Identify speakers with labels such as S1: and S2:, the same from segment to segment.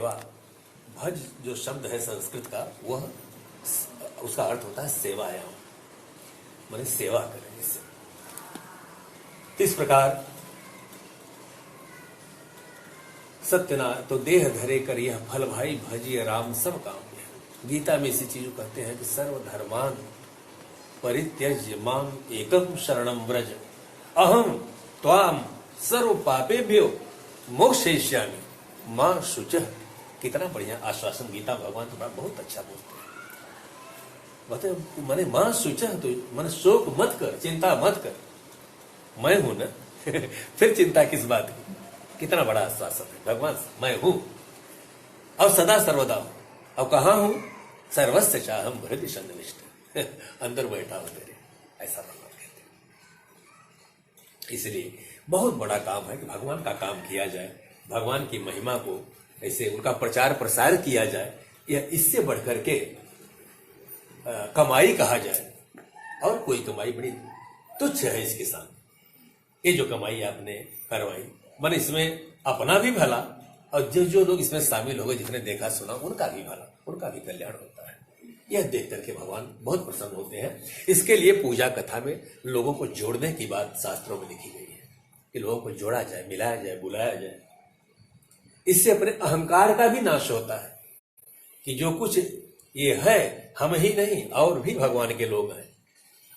S1: सेवा। भज जो शब्द है संस्कृत का, वह उसका अर्थ होता है सेवायाम, माने सेवा करें इससे। इस प्रकार सत्यना तो देह धरे कर यह फल भाई भजिए राम सब काम है। गीता में इसी चीज को कहते हैं कि सर्वधर्मान परित्यज्य माम एकम शरणम व्रज अहम त्वाम सर्व पापेभ्यो मोक्षयिष्यामि मां शुचः। कितना बढ़िया आश्वासन गीता भगवान तुम्हारा बहुत अच्छा बोलते हैं। बताए मैंने मां शुचः, तो मैंने शोक मत कर, चिंता मत कर, मैं हूं ना। फिर चिंता किस बात की? कितना बड़ा आश्वासन है भगवान, मैं हूं और सदा सर्वदा हूं। अब कहां हूं? सर्वस्व चाहम हृदय सन्निविष्ट, अंदर बैठा हूं तेरे, ऐसा भगवान कहते हैं। इसलिए बहुत बड़ा काम है कि भगवान का काम किया जाए, भगवान की महिमा को ऐसे उनका प्रचार प्रसार किया जाए। यह इससे बढ़कर के कमाई कहा जाए, और कोई कमाई बड़ी तुच्छ है इसके सामने। ये जो कमाई आपने करवाई, मन इसमें अपना भी भला और जो लोग इसमें शामिल हो गए, जिसने देखा सुना, उनका भी भला, उनका भी कल्याण होता है। यह देख करके भगवान बहुत प्रसन्न होते हैं। इसके लिए पूजा कथा में लोगों को जोड़ने की बात शास्त्रों में लिखी गई है कि लोगों को जोड़ा जाए, मिलाया जाए, बुलाया जाए। इससे अपने अहंकार का भी नाश होता है कि जो कुछ ये है हम ही नहीं, और भी भगवान के लोग हैं,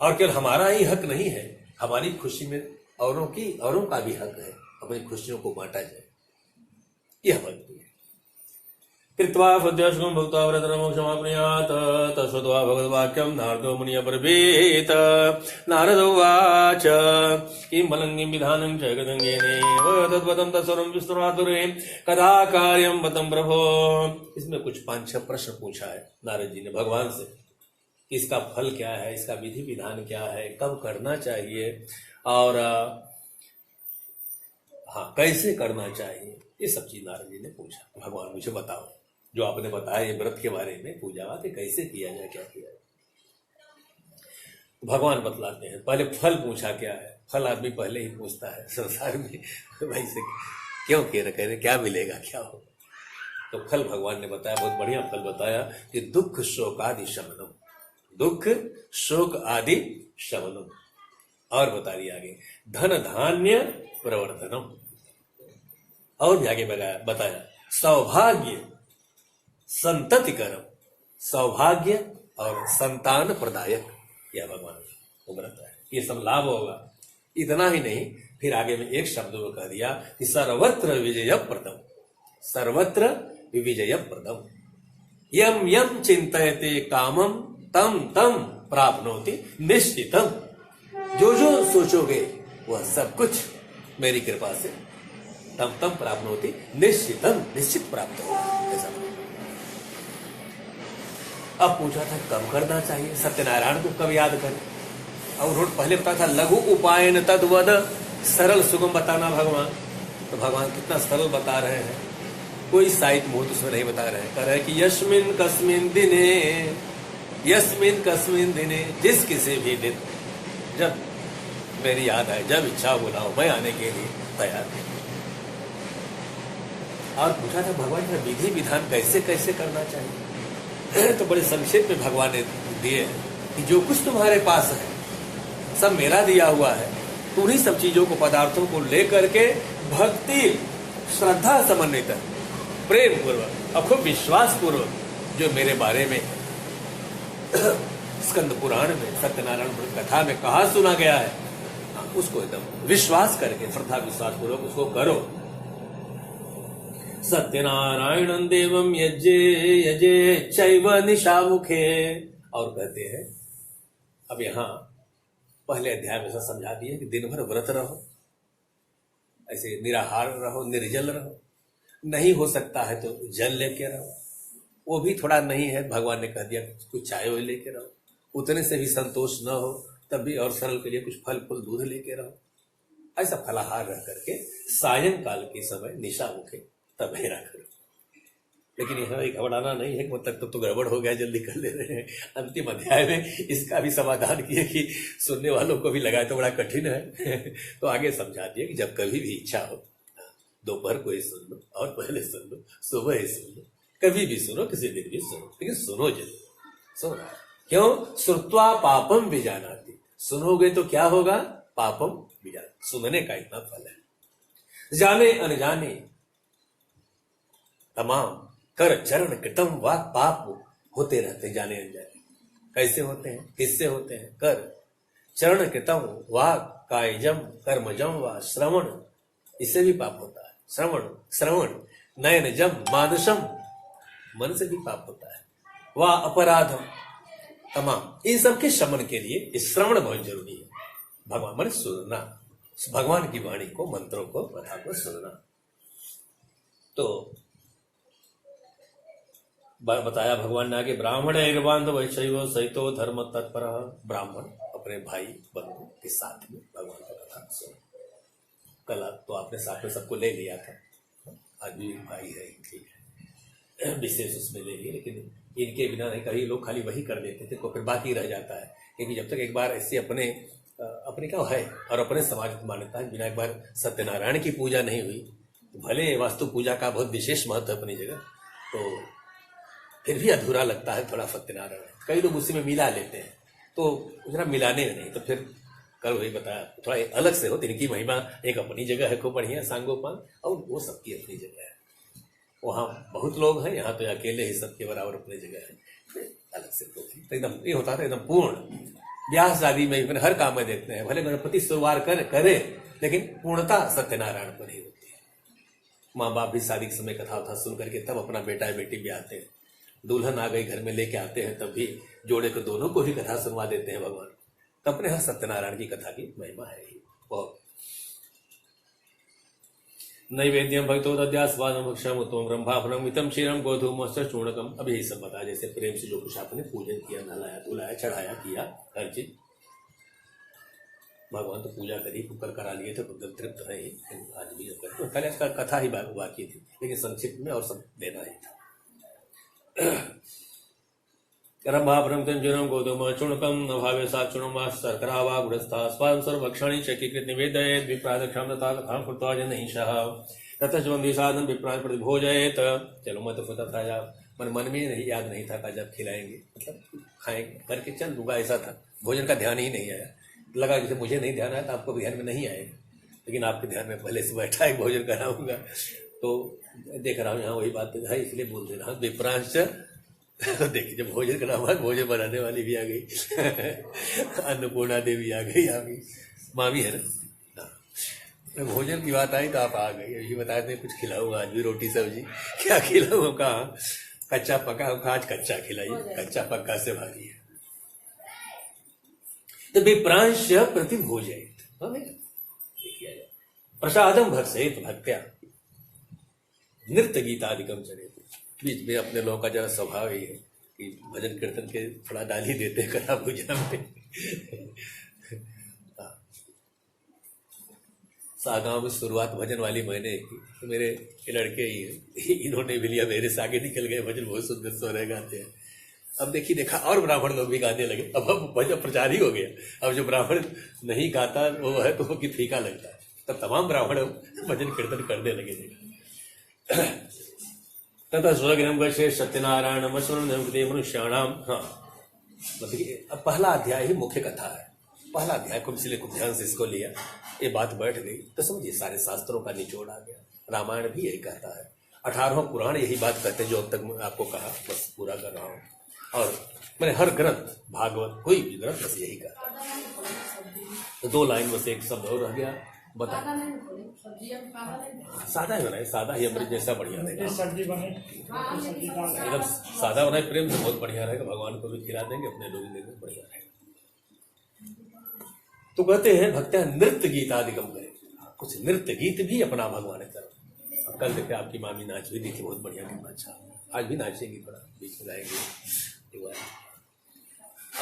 S1: और केवल हमारा ही हक नहीं है, हमारी खुशी में औरों का भी हक है। अपनी खुशियों को बांटा जाए, यह भक्ति है। कृत्वा पद्यश्रम भक्त्वा व्रतमोक्षमाप्नुयात् तस्वद्वा भगवद्वाक्यं नारदो मुनिः ब्रवीत। नारद उवाच किं बलं किं विधानं च गतंगेनेव तद्वतं तत्सर्वं विस्तरातुरे कदा कार्यं बतं प्रभो। इसमें कुछ 5-6 प्रश्न पूछा है नारद जी ने भगवान से। इसका फल क्या है, इसका विधि विधान क्या है, कब करना चाहिए, और हाँ कैसे करना चाहिए, ये सब चीज नारद जी ने पूछा। भगवान मुझे बताओ, जो आपने बताया ये व्रत के बारे में, पूजा बात कैसे किया जाए, क्या किया जाए। भगवान बतलाते हैं। पहले फल पूछा क्या है, फल आदमी पहले ही पूछता है संसार में, भाई से क्यों कह रहे, क्या मिलेगा, क्या हो। तो फल भगवान ने बताया, बहुत बढ़िया फल बताया कि दुख शोक आदि शमनम, दुख शोक आदि शमनम। और बता दिया आगे धन धान्य प्रवर्धनम, और भी आगे बताया सौभाग्य संतति करम, सौभाग्य और संतान प्रदायक, यह भगवान को व्रत है, ये सब लाभ होगा। इतना ही नहीं, फिर आगे में एक शब्द में कह दिया कि सर्वत्र विजय प्रदम, सर्वत्र विजय प्रदम। यम यम चिंतयते कामम तम तम प्राप्नोति निश्चितम। जो जो सोचोगे वह सब कुछ मेरी कृपा से तम तम प्राप्नोति निश्चितम, निश्चित प्राप्त होगा। ऐसा अब पूछा था कब करना चाहिए, सत्यनारायण को कब याद करें। और उन्होंने पहले बताया था लघु उपायन तद्वद, सरल सुगम बताना भगवान। तो भगवान कितना सरल बता रहे हैं, कोई साहित्य मुहूर्त उसमें नहीं बता रहे हैं। कह रहे हैं कि यस्मिन कस्मिन दिने, जिस किसी भी दिन जब मेरी याद आए, जब इच्छा बुलाओ, मैं आने के लिए तैयार हूं। और पूछा था भगवान का विधि विधान कैसे कैसे करना चाहिए। तो बड़े संक्षेप में भगवान ने दिए कि जो कुछ तुम्हारे पास है सब मेरा दिया हुआ है। उन्हीं सब चीजों को, पदार्थों को लेकर के भक्ति श्रद्धा समन्वित, प्रेम पूर्वक और खूब विश्वास पूर्वक जो मेरे बारे में स्कंद पुराण में, सत्यनारायण कथा में कहा सुना गया है, उसको एकदम विश्वास करके श्रद्धा विश्वास पूर्वक उसको करो। सत्यनारायण देवम यज्ञे यजे चैव निशामुखे। और कहते हैं, अब यहाँ पहले अध्याय में ऐसा समझा दिया कि दिन भर व्रत रहो, ऐसे निराहार रहो, निर्जल रहो, नहीं हो सकता है तो जल लेके रहो, वो भी थोड़ा नहीं है, भगवान ने कह दिया कुछ चाय वो लेके रहो, उतने से भी संतोष न हो तब भी और सरल के लिए कुछ फल फूल दूध लेके रहो। ऐसा फलाहार रह करके सायंकाल के समय निशामुखे तब हेरा करो। लेकिन यहाँ एक घबराना नहीं है कि तब तो गड़बड़ हो गया, जल्दी कर ले रहे हैं। अंतिम अध्याय में इसका भी समाधान किया कि सुनने वालों को भी लगा तो बड़ा कठिन है। तो आगे समझा दिया कि जब कभी भी इच्छा हो दोपहर को ही सुन लो और पहले सुन लो, सुबह ही सुन लो, कभी भी सुनो, किसी दिन भी सुनो, लेकिन सुनो जरूर। सुनो क्यों? श्रुत्वा पापम विजानाति, सुनोगे तो क्या होगा? पापम विजानाति, सुनने का इतना फल है। जाने अनजाने तमाम कर चरण कृतम वाक पाप होते रहते, जाने अनजाने। कैसे होते हैं? किससे होते हैं? कर चरण कृतम वाक कायजम कर्मजम व श्रवण, इससे भी पाप होता है। श्रवण नयन जम मानसम, मन से भी पाप होता है। वह अपराधम, तमाम इन सब के शमन के लिए श्रवण बहुत जरूरी है। भगवान मन सुनना, भगवान की वाणी को, मंत्रों को, कथा को सुनना। तो बताया भगवान ने आगे, ब्राह्मण एर्वांध वैशैव सहितो धर्म तत्पर, ब्राह्मण अपने भाई बंधु के साथ में भगवान का कथा सुनो। कल तो आपने साथ में सबको ले लिया था, आज भी भाई है, ठीक है, विशेष उसमें ले लिए, लेकिन इनके बिना नहीं, कई लोग खाली वही कर देते थे तो फिर बाकी रह जाता है। क्योंकि जब तक एक बार ऐसे अपने क्या है और अपने समाज की मान्यता है, बिना एक बार सत्यनारायण की पूजा नहीं हुई, तो भले वास्तु पूजा का बहुत विशेष महत्व है अपनी जगह, तो फिर भी अधूरा लगता है थोड़ा सत्यनारायण। कई लोग उसी में मिला लेते हैं, तो जरा मिलाने में नहीं, तो फिर कल वही बताया थोड़ा अलग से हो। तो इनकी महिमा एक अपनी जगह है खूब बढ़िया, सांगोपांग, और वो सबकी अपनी जगह है। वहाँ बहुत लोग हैं, यहाँ तो अकेले ही सबके बराबर अपनी जगह है, अलग से तो एकदम ये होता था एकदम पूर्ण। ब्याह शादी में फिर हर काम में देखते हैं, भले गणपति शुरुआर करे, लेकिन पूर्णता सत्यनारायण पर ही होती है। माँ बाप भी शादी के समय कथा सुन करके तब अपना बेटा या बेटी ब्याहते हैं। दुल्हन आ गई घर में लेके आते हैं, तब भी जोड़े को दोनों को ही कथा सुनवा देते हैं भगवान। तब अपने यहाँ सत्यनारायण की कथा की महिमा है ही बहुत। नैवेद्यम भक्तो दद्यास्वादम भक्षम उत्तम ब्रह्माभरणम मितम क्षीरम गोधूमश्च चूर्णकम। अभी यही सब बता, जैसे प्रेम से जो कुछ आपने पूजन किया, नहलाया धुलाया, चढ़ाया किया, हर चीज भगवान तो पूजा करी, कुकर करा लिए थे, तो तृप्त है ही। आज भी जो पहले इसका कथा ही बाकी थी, लेकिन संक्षिप्त में और सब देना ही था। रंभाभ्रम तंजुरम गोधूम चूर्णकम नभावे साचुणम शर्करा वा गुड़स्था स्वादं सर्वभक्षाणि चकीकृत निवेदयेत् विप्रादक्षामता कथां कृत्वा जनहिंसः ततः वंदी साधन विप्राय प्रतिभोजयेत्। चलो मैं तो सोचा था यार, मन में नहीं, याद नहीं था जब खिलाएंगे, मतलब खाएंगे करके चल दूंगा, ऐसा था। भोजन का ध्यान ही नहीं आया, लगा जैसे मुझे नहीं ध्यान आया तो आपको ध्यान में नहीं आएगा, लेकिन आपके ध्यान में पहले से बैठा है, भोजन कराऊंगा। तो देख रहा हूँ यहाँ वही बात है, इसलिए बोल दे रहा हूँ। विप्रांश देखिए, जब भोजन करना हुआ, भोजन बनाने वाली भी आ गई अन्नपूर्णा देवी आ गई, आ गई माँ भी है ना। तो भोजन की बात आई तो आप आ गई। ये बताए थे कुछ खिलाऊंगा आज भी, रोटी सब्जी क्या खिलाऊँ, कहा कच्चा पका, आज कच्चा खिलाइए, कच्चा पक्का से भारी है। तो विप्रांश प्रतिभोजयेत्, प्रसादम भक्षयेत् भक्त्या नृत्य गीतादिकम चले। बीच में अपने लोगों का जरा स्वभाव ही है कि भजन कीर्तन के थोड़ा डाल ही देते हैं कथा पूजा में। सागांव में शुरुआत भजन वाली मैंने की, तो मेरे लड़के ही है, इन्होंने भी लिया, मेरे से आगे निकल गए, भजन बहुत सुंदर सोरे गाते हैं। अब देखा और ब्राह्मण लोग भी गाने लगे, अब भजन प्रचार ही हो गया। अब जो ब्राह्मण नहीं गाता वो है तो वो की फीका लगता है, तब तमाम ब्राह्मण भजन कीर्तन करने लगे। देखा तथा स्वग्रम गच्छे सत्यनारायण मनुष्य मनुष्याणाम। हाँ, मतलब अब पहला अध्याय ही मुख्य कथा है, पहला अध्याय को इसलिए कुछ ध्यान से इसको लिया, ये बात बैठ गई तो समझिए सारे शास्त्रों का निचोड़ आ गया। रामायण भी यही कहता है, 18वां पुराण यही बात कहते हैं जो अब तक मैं आपको कहा, बस पूरा कर रहा हूँ। और मैंने हर ग्रंथ, भागवत कोई भी ग्रंथ बस यही कहता है। तो 2 लाइन बस एक शब्द और रह गया, बता। सादा ही बनाए, सादा ही अमृत जैसा बढ़िया रहेगा, एकदम सादा बनाए, प्रेम से बहुत बढ़िया रहेगा। भगवान को भी खिला देंगे, अपने लोग देंगे, बढ़िया रहेगा। तो कहते हैं भक्त्या नृत्य गीत आदिकम करें, कुछ नृत्य गीत भी अपना भगवान की तरफ। कल देखे आपकी मामी नाच भी देखी, बहुत बढ़िया, कितना अच्छा। आज भी नाचेंगी, थोड़ा बीच में गाएंगे।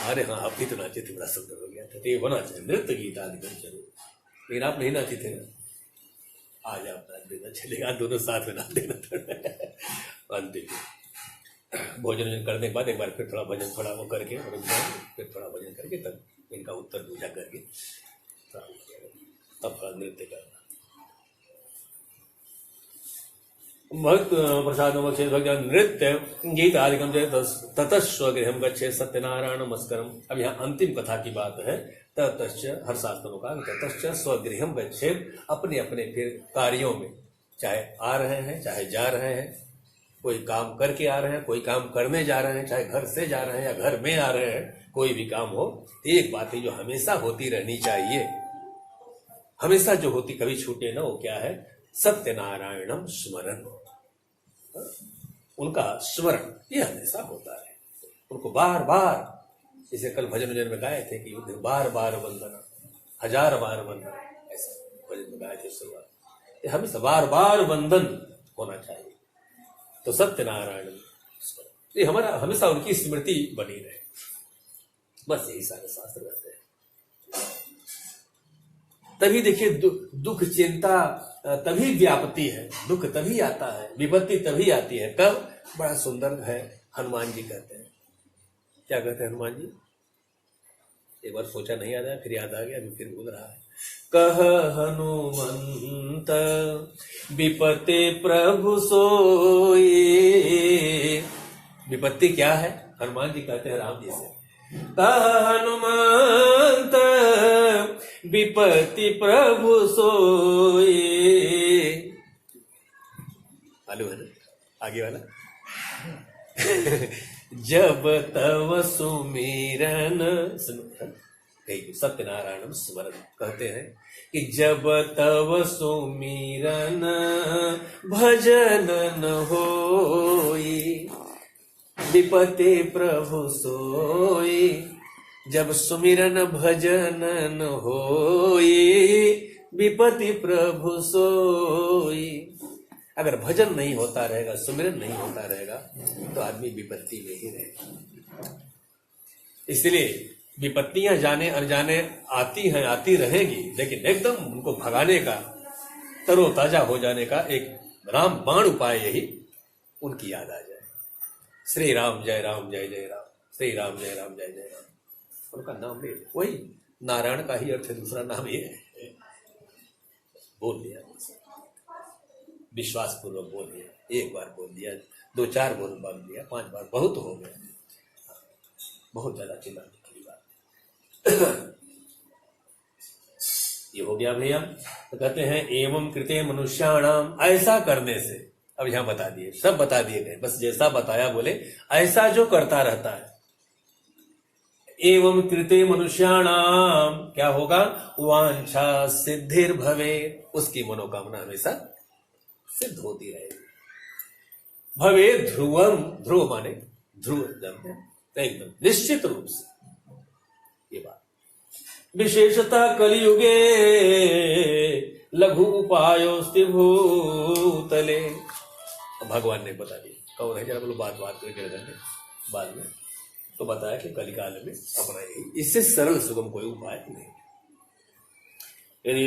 S1: अरे हाँ, आप भी तो नाचे थे, बड़ा सुंदर हो गया था। तो ये होना चाहिए नृत्य गीत आदिकम जरूर, लेकिन आप नहीं नाची थे ना, आज आप नाच देना चलेगा, दोनों साथ में नाच देना। भोजन करने के बाद एक बार फिर थोड़ा भजन, थोड़ा वो करके, और फिर थोड़ा भजन करके तब इनका उत्तर पूजा करके तब थोड़ा नृत्य करना। भक्त प्रसाद नृत्य गीत आदिकम ततस्वगृहम गच्छे सत्यनारायण नमस्कारम। अब यहाँ अंतिम कथा की बात है। ततश्च हर शास्त्रों का ततश्च स्वगृहम गच्छे, अपने अपने फिर कार्यों में, चाहे आ रहे हैं चाहे जा रहे हैं, कोई काम करके आ रहे हैं कोई काम करने जा रहे हैं, चाहे घर से जा रहे हैं या घर में आ रहे हैं, कोई भी काम हो, एक बात है जो हमेशा होती रहनी चाहिए, हमेशा जो होती कभी छूटे ना, वो क्या है? सत्यनारायणम स्मरण। उनका स्मरण ये हमेशा होता है, उनको बार बार, जैसे कल भजन में गाए थे कि बार बार वंदना, हजार बार वंदना, ऐसा भजन में गाए थे शुरुआत। ये हमेशा बार बार वंदन होना चाहिए। तो सत्यनारायण स्मरण, ये हमारा हमेशा उनकी स्मृति बनी रहे, बस यही सारे शास्त्र रहते हैं। तभी देखिए दुख चिंता तभी व्यापती है, दुख तभी आता है, विपत्ति तभी आती है। कब? बड़ा सुंदर है, हनुमान जी कहते हैं, क्या कहते हैं हनुमान जी? एक बार सोचा नहीं याद आया, फिर याद आ गया, अभी फिर बोल रहा है। कह हनुमंत विपत्ति प्रभु सोई। विपत्ति क्या है? हनुमान जी कहते हैं राम जी से, कह हनुमंत विपत्ति प्रभु सोई। मालूम है ना आगे वाला? जब तव सुमिरन, सत्यनारायण स्मरण कहते हैं कि जब तव सुमिरन भजन न होई, विपत्ति प्रभु सोई। जब सुमिरन भजन न होई, विपत्ति प्रभु सोई। अगर भजन नहीं होता रहेगा, सुमिरन नहीं होता रहेगा, तो आदमी विपत्ति में ही रहेगा। इसलिए विपत्तियां जाने अनजाने आती हैं, आती रहेगी, लेकिन एकदम उनको भगाने का, तरोताजा हो जाने का एक रामबाण उपाय यही उनकी याद आ जाए। श्री राम जय जय राम, श्री राम जय जय राम, उनका नाम ले, वही नारायण का ही अर्थ है, दूसरा नाम ये है। बोल दिया, विश्वास पूर्वक बोल दिया, एक बार बोल दिया, 2-4 बोल दिया, 5 बार बहुत हो गया, बहुत ज्यादा चिल्लाने की बात। ये हो गया भैया। तो कहते हैं एवं कृते मनुष्याणाम, ऐसा करने से, अब यहां बता दिए, सब बता दिए गए, बस जैसा बताया बोले, ऐसा जो करता रहता है। एवं कृते मनुष्याणाम क्या होगा? वांछा सिद्धिर भवे, उसकी मनोकामना हमेशा सिद्ध होती रहेगी। भवे ध्रुवम, ध्रुव माने ध्रुव, जानते हैं एकदम निश्चित रूप से ये बात। विशेषतः कलियुगे लघु उपायोस्ति भूतले। भगवान ने बता दिया, कौन है जरा बोलो, बात करके बाद में तो बताया कि कलिकाल में अपना यही, इससे सरल सुगम कोई उपाय नहीं। यदि